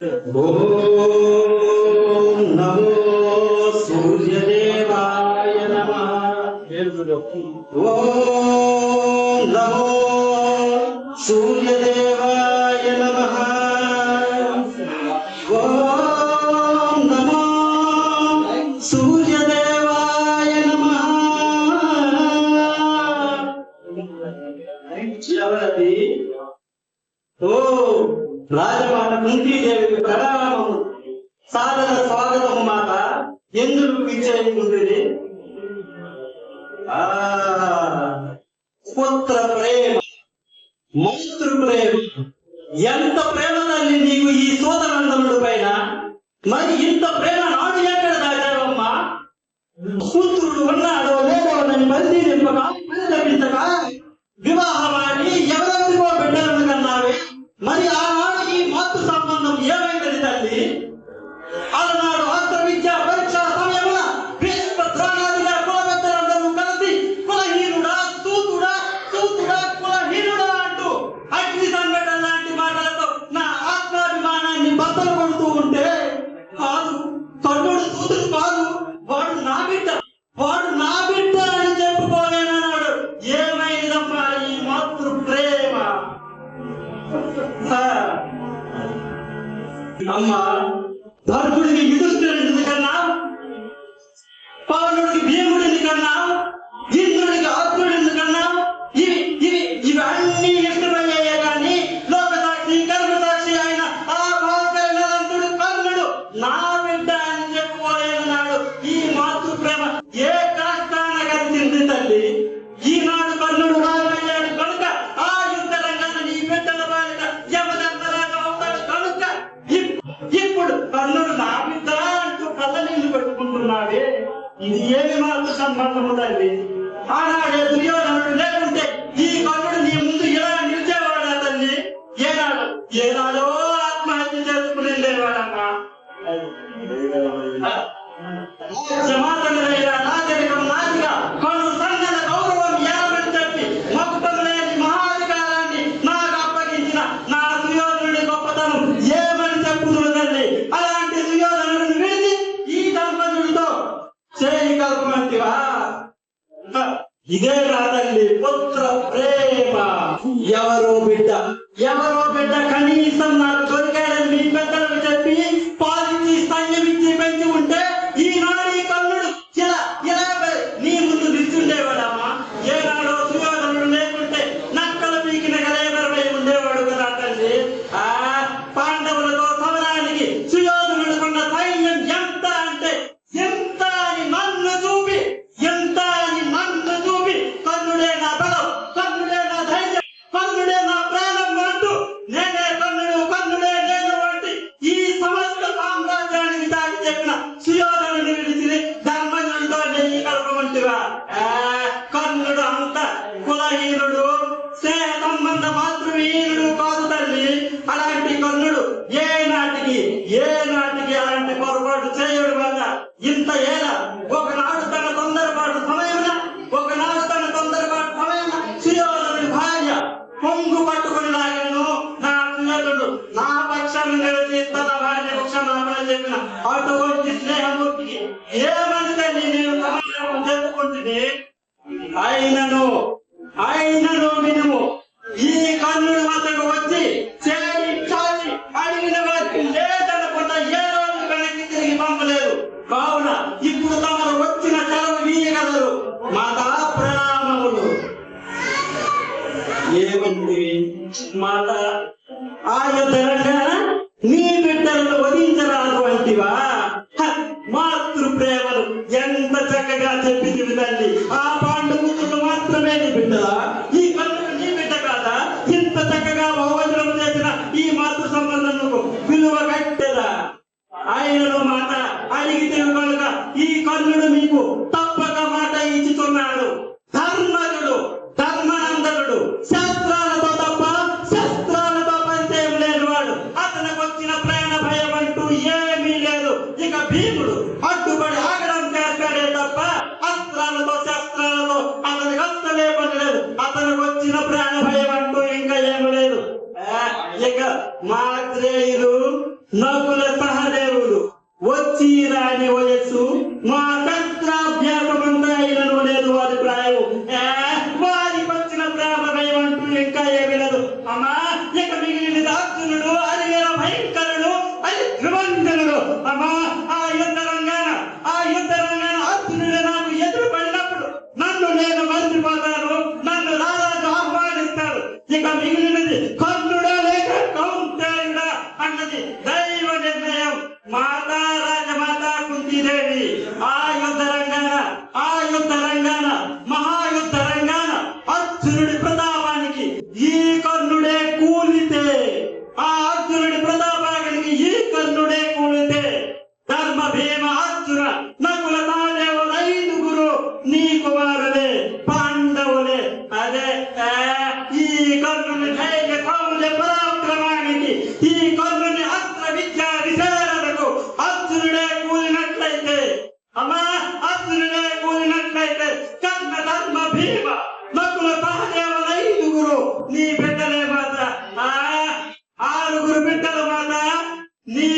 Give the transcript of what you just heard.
ఓం నమో సూర్యదేవాయ నమః. ఓం నమో సూర్యదేవాయ నమః. ఓం నమో సూర్యదేవాయ నమః. ఎవరది? ఓ రాజమాత కుంతీదేవికి ప్రణామము, సాదర స్వాగతము మాత. ఎందుకు విచ్చేయుకుంటుంది? పుత్ర ప్రేమ, మాతృ ప్రేమ, ఎంత ప్రేమ తల్లి నీకు ఈ సోదరంధనుడి పైన. మరి ఇంత ప్రేమ నాడు ఎక్కడ దాచావమ్మా? పుత్రుడు ఉన్నాడో లేదో నన్ను పరిశీలింపక పరితపించక వివాహమాడి ఎవరెవరికో బిడ్డలను కన్నావే. మరి ఆనాడు ఈ మాతృ సంబంధం ఏమైంది తల్లి? అలనాడు అస్త్ర విద్యా పరీక్ష సమయమున భీష్మ ద్రోణాదిగా కుల పెద్దలందరూ కలిసి కులహీనుడా సూతుడా సూతుడా కులహీనుడా అంటూ అగ్ని సంఘటన లాంటి మాటలతో నా ఆత్మాభిమానాన్ని బద్దలు కొడుతూ ఉంటే, కాదు కర్ణుడు సూతుడు కాదు, వాడు నా బిడ్డ, వాడు నా బిడ్డ అని చెప్పుకోలేనన్నాడు. ఏమైందమ్మా ఈ మాతృ ప్రేమ? అమ్మా, ధర్ముడికి యుధిష్ఠిరుడిని కన్నా, పవనుడికి భీముడిని కన్నా, ఇంద్రుడికి అర్జునుడిని కన్నా ఇవి అన్ని ఇష్టమయ్యాయే కానీ లోకసాక్షి కర్మసాక్షి అయిన ఆ భాస్కరుడు కర్ణుడు నా బిడ్డ అని చెప్పుకోలేనాడు. ఈ మాతృ ప్రేమ ఏ కష్టాన కలిసింది తల్లి? ఈనాడు కర్ణుడు రాజయ్యాడు కనుక ఆ యుద్ధ రంగాన్ని నీ బిడ్డల బాలిక యమదంతరాగా అవుతాడు కనుక ఇప్పుడు కర్ణుడు నా బిడ్డ అంటూ కళ్ళ నీళ్లు పెట్టుకుంటున్నాడే. ఇది ఏమి మాతృ సంబంధము తల్లి? ఆనాడే దుర్యోధనుడు లేకుంటే ఈ కర్ణుడు నీ ముందు ఇలా నిలిచేవాడా తల్లి? ఏనాడో ఆత్మహత్య చేసుకుని లేవాడమ్మా. జమాతనులైన నాగరికం నాటిగా కను సన్నల గౌరవం ఏమని చెప్పి మొత్తం లేని మహాధికారాన్ని నాకు అప్పగించిన నా దుర్యోధనుడి గొప్పతనం ఏమని చెప్పుదురు తల్లి? అలాంటి దుర్యోధనుడిని విడిచి ఈ దంపతుడితో చేయి కల్పమంటివా? ఇదే నా తల్లి పుత్ర ప్రేమ. ఎవరో బిడ్డ కనీసం నాకు దొరికాడని మీ పెద్దలకు చెప్పి పాలించి స్తన్యమిచ్చి పెంచి ఉంటే ఈనాడు ఈ కర్ణుడు ఇలా నీ ముందు నిల్చుండేవాడమ్మా. ఏనాడో సుయోధనుడు లేకుంటే నక్కల పీకిన కలేబరమై ఉండేవాడు కదా తల్లి. పాండవులతో సమరానికి సుయోధనుడుకున్న సైన్యం ఎంత అంటే ఎంత అని నన్ను చూపి కర్ణుడే నా బలం, కర్ణుడే నా ధైర్యం, కర్ణుడే నా ప్రాణం అంటూ నేనే కర్ణుడే నేను వంటి ఈ సమస్త సామ్రాజ్యానికి దాటి చెప్పిన సుయోధనుడిని విడిచి ధర్మజుడితో నెయ్యి కలపమంటివా? కర్ణుడు అంత కులహీనుడు, స్నేహ సంబంధ మాతృహీనుడు కాదు తల్లి. అలాంటి కర్ణుడు ఏ నాటికి అలాంటి పొరపాటు చేయడు వల్ల ఇంత ఏలా ఒకనాడు తన తొందరపాటు సమయమున సుయోధనుడి భార్య పొంగు పట్టుకుని లాగను. నా సుయోధనుడు నా పక్షాన్ని నిలిచి తన భార్య పక్షాన్ని చెప్పిన అటువంటి స్నేహమూర్తికి ఏమని తల్లి నేను సమాధానం చెప్పుకుంటుంది? అయినను వినుము, ఈ కర్ణుడు వద్దకు వచ్చి చేయి చాచి అడిగిన వారికి లేదనకుండా ఏ రోజు వెనక్కి తిరిగి పంపలేదు. కావున ఇప్పుడు తమరు వచ్చిన సెలవు వీయగలరు. మాతా ప్రణామములు. ఏమండి మాట? ఆయుధ రంగాన నీ బిడ్డలను వధించరాదు అంటివా? మాతృ ప్రేమను ఎంత చక్కగా చెప్పింది తల్లి. ఆ పాండుపుత్రులు మాత్రమే నీ బిడ్డలా? ఈ కర్ణుడు నీ బిడ్డ కాదా? ఇంత చక్కగా బహువచనం చేసిన ఈ మాతృ సంబంధం విలువ కట్టెదా? ఆయనను మాట అడిగితే కనుక ఈ కర్ణుడు మీకు తప్పక మాట ఇచ్చుతున్నాడు. ధర్మనందనుడు శాస్త్రాలతో తప్ప శస్త్రాలతో పరిచయం లేనివాడు. అతనికి వచ్చిన ప్రాణ భయం అంటూ ఏమీ లేదు. ఇక భీముడు అడ్డుపడి ఆగడం చేస్తాడే తప్ప అస్త్రాలతో శస్త్రాలతో అతనికి అస్సలే పని లేదు. అతనికి వచ్చిన ప్రాణ భయం అంటూ ఇంకా ఏమి లేదు. ఇక మా శ్రేయులు నకుల సహదేవులు వచ్చి రాని వయస్సు మా కర్తాభ్యాసమంతా అయినను లేదు వారి ప్రాయం. వారికి వచ్చిన ప్రేమ భయమంటూ ఇంకా ఏమి లేదు అమ్మా. ఇక మిగిలిన అర్జునుడు హరివీర భయంకరుడు అది ధ్రువంజనుడు అమ్మా. ఆ యుద్ధ రంగాన అర్జునుడు నాకు ఎదురు పడినప్పుడు నన్ను నేను మర్చిపోతాను, నన్ను రారాజు ఆహ్వానిస్తాడు. ఇక మిగిలినది కర్ణుడా లేక కౌంతేయుడా అన్నది దైవ నిర్ణయం. మాతా రాజమాతా కుంతీదేవి ఆ యుద్ధ రంగాన మహాయుద్ధ రంగాన అర్జునుడి ప్రతాపానికి ఈ కర్ణుడే కూలితే, ఆ అర్జునుడి ప్రతాపానికి ఈ కర్ణుడే కూలితే ధర్మ భీమ అర్జున నకుల సహదేవులు 5 నీ కుమారులే పాండవులే. అదే ఈ కర్ణుని ధైర్య శౌర్య పరాక్రమానికి, ఈ కర్ణుని అస్త్ర విద్యా విశారదకు అర్జునుడే కూలినట్లయితే అమ్మా, అర్జునుడే కూలినట్లయితే కర్ణ ధర్మ భీమ నకుల సహదేవులు 5 నీ బిడ్డలే మాత. 6 బిడ్డల మాత. నీ